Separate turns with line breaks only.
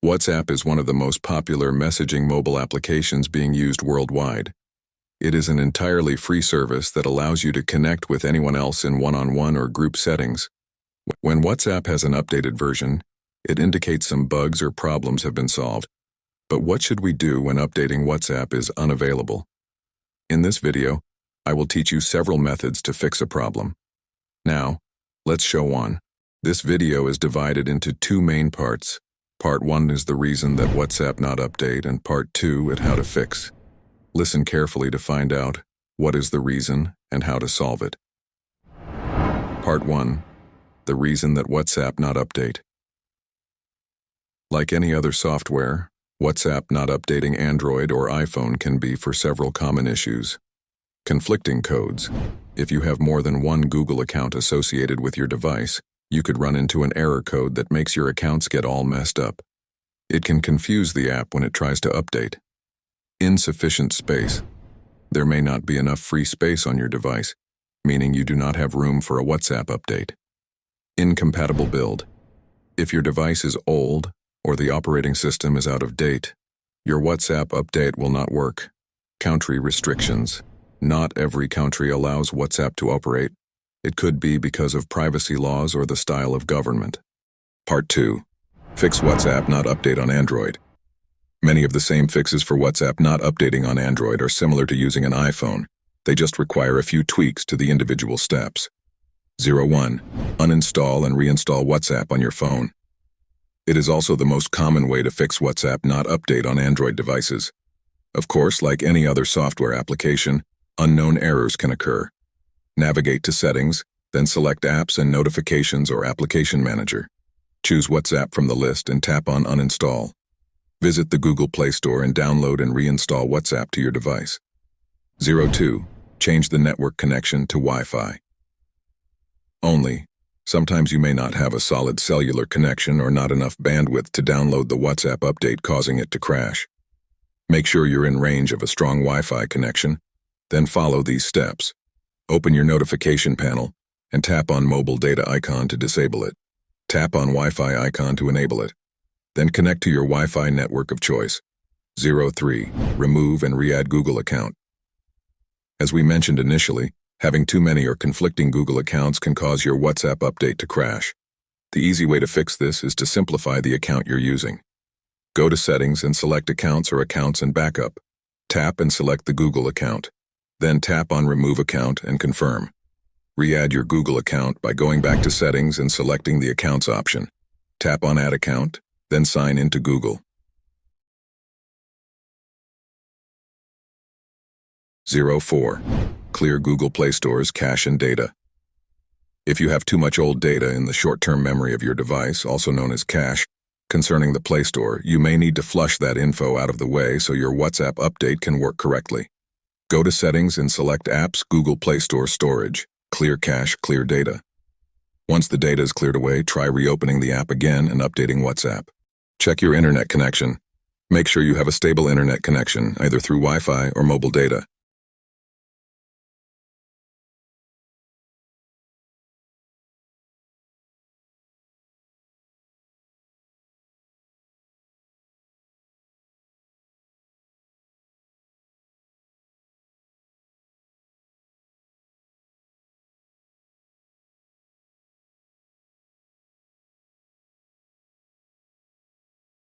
WhatsApp is one of the most popular messaging mobile applications being used worldwide. It is an entirely free service that allows you to connect with anyone else in one-on-one or group settings. When WhatsApp has an updated version, it indicates some bugs or problems have been solved. But what should we do when updating WhatsApp is unavailable? In this video, I will teach you several methods to fix a problem. Now, let's show on. This video is divided into two main parts. Part 1 is the reason that WhatsApp not update, and Part 2 at how to fix. Listen carefully to find out what is the reason and how to solve it. Part 1. The reason that WhatsApp not update. Like any other software, WhatsApp not updating Android or iPhone can be for several common issues. Conflicting codes. If you have more than one Google account associated with your device, you could run into an error code that makes your accounts get all messed up. It can confuse the app when it tries to update. Insufficient space. There may not be enough free space on your device, meaning you do not have room for a WhatsApp update. Incompatible build. If your device is old or the operating system is out of date, your WhatsApp update will not work. Country restrictions. Not every country allows WhatsApp to operate. It could be because of privacy laws or the style of government. Part 2. Fix WhatsApp not update on Android. Many of the same fixes for WhatsApp not updating on Android are similar to using an iPhone. They just require a few tweaks to the individual steps. 1. Uninstall and reinstall WhatsApp on your phone. It is also the most common way to fix WhatsApp not update on Android devices. Of course, like any other software application, unknown errors can occur. Navigate to Settings, then select Apps and Notifications or Application Manager. Choose WhatsApp from the list and tap on Uninstall. Visit the Google Play Store and download and reinstall WhatsApp to your device. 2. Change the network connection to Wi-Fi. Sometimes you may not have a solid cellular connection or not enough bandwidth to download the WhatsApp update, causing it to crash. Make sure you're in range of a strong Wi-Fi connection, then follow these steps. Open your notification panel and tap on mobile data icon to disable it. Tap on Wi-Fi icon to enable it. Then connect to your Wi-Fi network of choice. 3. Remove and re-add Google account. As we mentioned initially, having too many or conflicting Google accounts can cause your WhatsApp update to crash. The easy way to fix this is to simplify the account you're using. Go to Settings and select Accounts or Accounts and Backup. Tap and select the Google account. Then tap on Remove Account and confirm. Re-add your Google account by going back to Settings and selecting the Accounts option. Tap on Add Account, then sign into Google. 4. Clear Google Play Store's cache and data. If you have too much old data in the short-term memory of your device, also known as cache, concerning the Play Store, you may need to flush that info out of the way so your WhatsApp update can work correctly. Go to Settings and select Apps, Google Play Store Storage, Clear Cache, Clear Data. Once the data is cleared away, try reopening the app again and updating WhatsApp. Check your internet connection. Make sure you have a stable internet connection, either through Wi-Fi or mobile data.